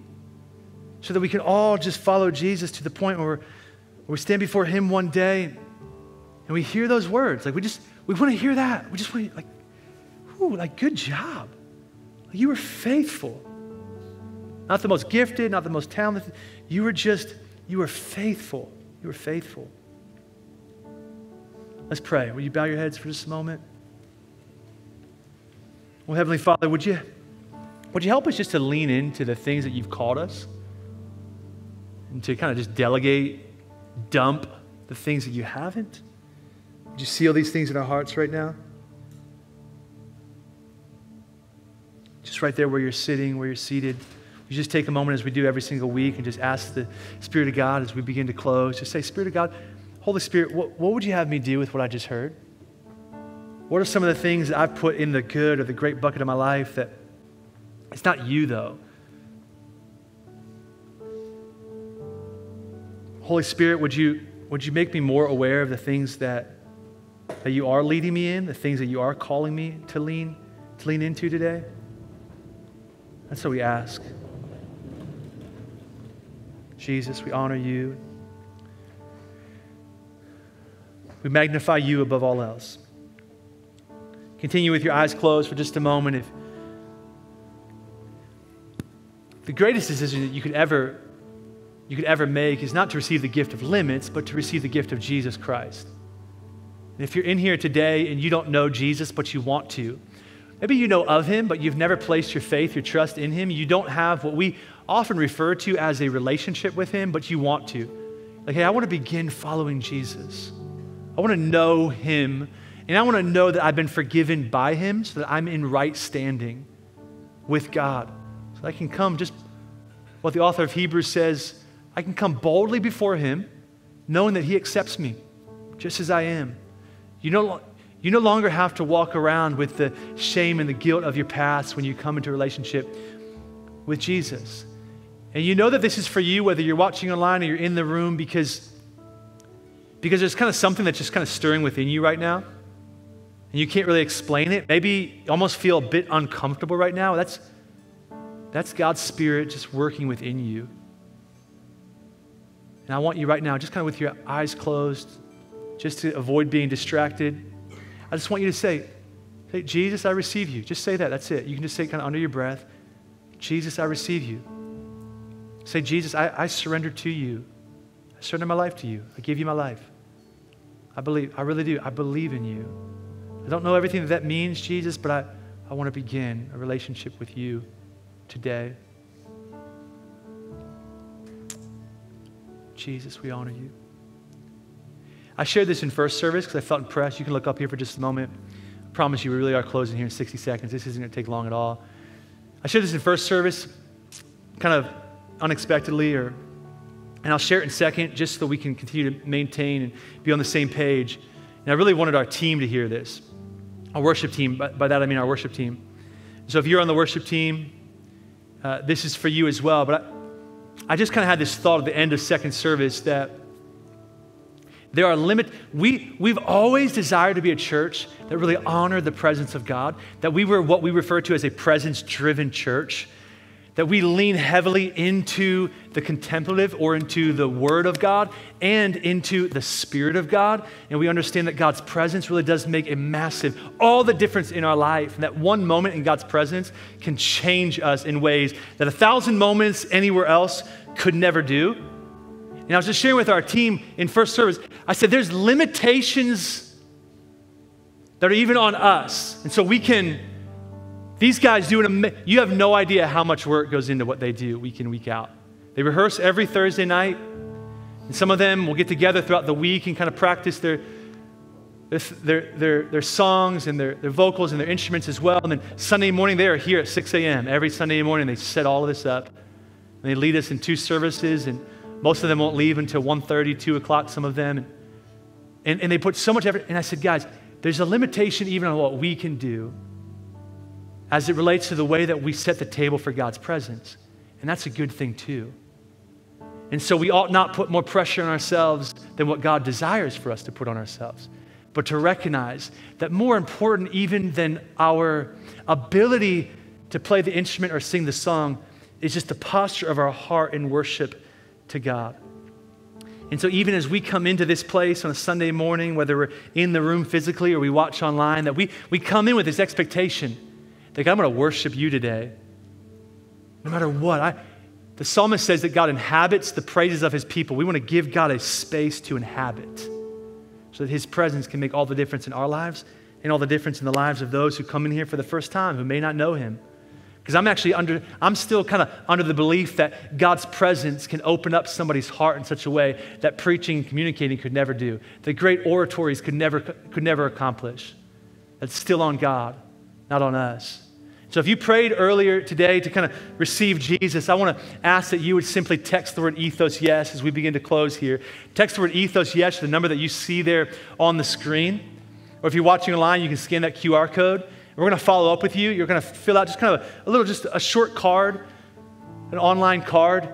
So that we can all just follow Jesus to the point where we stand before him one day and we hear those words. Like we want to hear that. We just want to, like, good job. Like, you were faithful. Not the most gifted, not the most talented. You were faithful. You were faithful. Let's pray. Will you bow your heads for just a moment? Well, Heavenly Father, would you help us just to lean into the things that you've called us and to kind of just delegate, dump the things that you haven't? Would you seal these things in our hearts right now? Just right there where you're sitting, where you're seated. You just take a moment as we do every single week and just ask the Spirit of God as we begin to close. Just say, Spirit of God, Holy Spirit, what would you have me do with what I just heard? What are some of the things that I've put in the good or the great bucket of my life that it's not you, though? Holy Spirit, would you make me more aware of the things that you are leading me in, the things that you are calling me to lean into today? That's what we ask. Jesus, we honor you. We magnify you above all else. Continue with your eyes closed for just a moment. If the greatest decision that you could ever make is not to receive the gift of limits, but to receive the gift of Jesus Christ. And if you're in here today and you don't know Jesus, but you want to, maybe you know of him, but you've never placed your faith, your trust in him. You don't have what we often refer to as a relationship with him, but you want to. Like, hey, I want to begin following Jesus. I want to know him, and I want to know that I've been forgiven by him so that I'm in right standing with God. So I can come, just what the author of Hebrews says, I can come boldly before him, knowing that he accepts me just as I am. You no longer have to walk around with the shame and the guilt of your past when you come into a relationship with Jesus. And you know that this is for you, whether you're watching online or you're in the room, because there's kind of something that's just kind of stirring within you right now. And you can't really explain it. Maybe you almost feel a bit uncomfortable right now. That's God's Spirit just working within you. And I want you right now, just kind of with your eyes closed, just to avoid being distracted, I just want you to say, Jesus, I receive you. Just say that. That's it. You can just say kind of under your breath, Jesus, I receive you. Say, Jesus, I surrender to you. I surrender my life to you. I give you my life. I really do. I believe in you. I don't know everything that means, Jesus, but I want to begin a relationship with you today. Jesus, we honor you. I shared this in first service because I felt impressed. You can look up here for just a moment. I promise you, we really are closing here in 60 seconds. This isn't going to take long at all. I shared this in first service, kind of unexpectedly, and I'll share it in second, just so we can continue to maintain and be on the same page. And I really wanted our team to hear this, our worship team. By that I mean our worship team. So if you're on the worship team, this is for you as well. But I just kind of had this thought at the end of second service that there are we've always desired to be a church that really honored the presence of God, that we were what we refer to as a presence-driven church, that we lean heavily into the contemplative or into the Word of God and into the Spirit of God. And we understand that God's presence really does make all the difference in our life. And that one moment in God's presence can change us in ways that 1,000 moments anywhere else could never do. And I was just sharing with our team in first service, I said, there's limitations that are even on us. And so these guys you have no idea how much work goes into what they do week in, week out. They rehearse every Thursday night, and some of them will get together throughout the week and kind of practice their songs and their vocals and their instruments as well. And then Sunday morning, they are here at 6 a.m. Every Sunday morning, they set all of this up. And they lead us in 2 services, and most of them won't leave until 1:30, 2 o'clock, some of them. And they put so much effort. And I said, guys, there's a limitation even on what we can do as it relates to the way that we set the table for God's presence. And that's a good thing too. And so we ought not put more pressure on ourselves than what God desires for us to put on ourselves, but to recognize that more important even than our ability to play the instrument or sing the song is just the posture of our heart in worship to God. And so even as we come into this place on a Sunday morning, whether we're in the room physically or we watch online, that we come in with this expectation that God, I'm going to worship you today. No matter what. The psalmist says that God inhabits the praises of his people. We want to give God a space to inhabit so that his presence can make all the difference in our lives and all the difference in the lives of those who come in here for the first time who may not know him. Because I'm still kind of under the belief that God's presence can open up somebody's heart in such a way that preaching and communicating could never do, that great oratories could never accomplish. That's still on God, not on us. So if you prayed earlier today to kind of receive Jesus, I want to ask that you would simply text the word ethos yes as we begin to close here. Text the word ethos yes to the number that you see there on the screen. Or if you're watching online, you can scan that QR code. And we're going to follow up with you. You're going to fill out just kind of just a short card, an online card.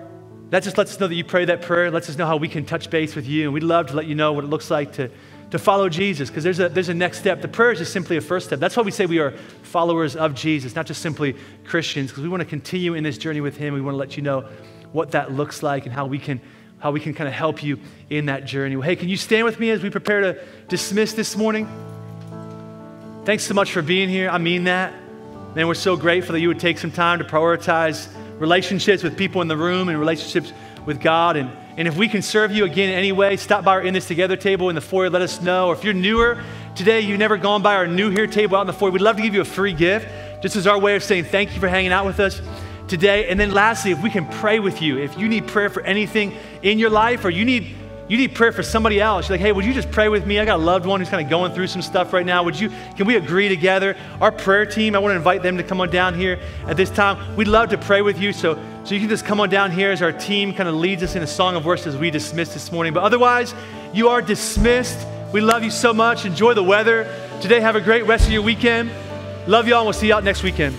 That just lets us know that you prayed that prayer. It lets us know how we can touch base with you. And we'd love to let you know what it looks like to follow Jesus, because there's a next step. The prayer is just simply a first step. That's why we say we are followers of Jesus, not just simply Christians, because we want to continue in this journey with him. We want to let you know what that looks like and how we can kind of help you in that journey. Hey, can you stand with me as we prepare to dismiss this morning? Thanks so much for being here. I mean that. Man, we're so grateful that you would take some time to prioritize relationships with people in the room and relationships with God. And if we can serve you again in any way, stop by our In This Together table in the foyer, let us know. Or if you're newer today, you've never gone by our New Here table out in the foyer, we'd love to give you a free gift, just as our way of saying thank you for hanging out with us today. And then lastly, if we can pray with you, if you need prayer for anything in your life, or you need prayer for somebody else, you're like, hey, would you just pray with me? I got a loved one who's kind of going through some stuff right now. Can we agree together? Our prayer team, I want to invite them to come on down here at this time. We'd love to pray with you. So you can just come on down here as our team kind of leads us in a song of worship as we dismiss this morning. But otherwise, you are dismissed. We love you so much. Enjoy the weather today. Have a great rest of your weekend. Love y'all, and we'll see you out next weekend.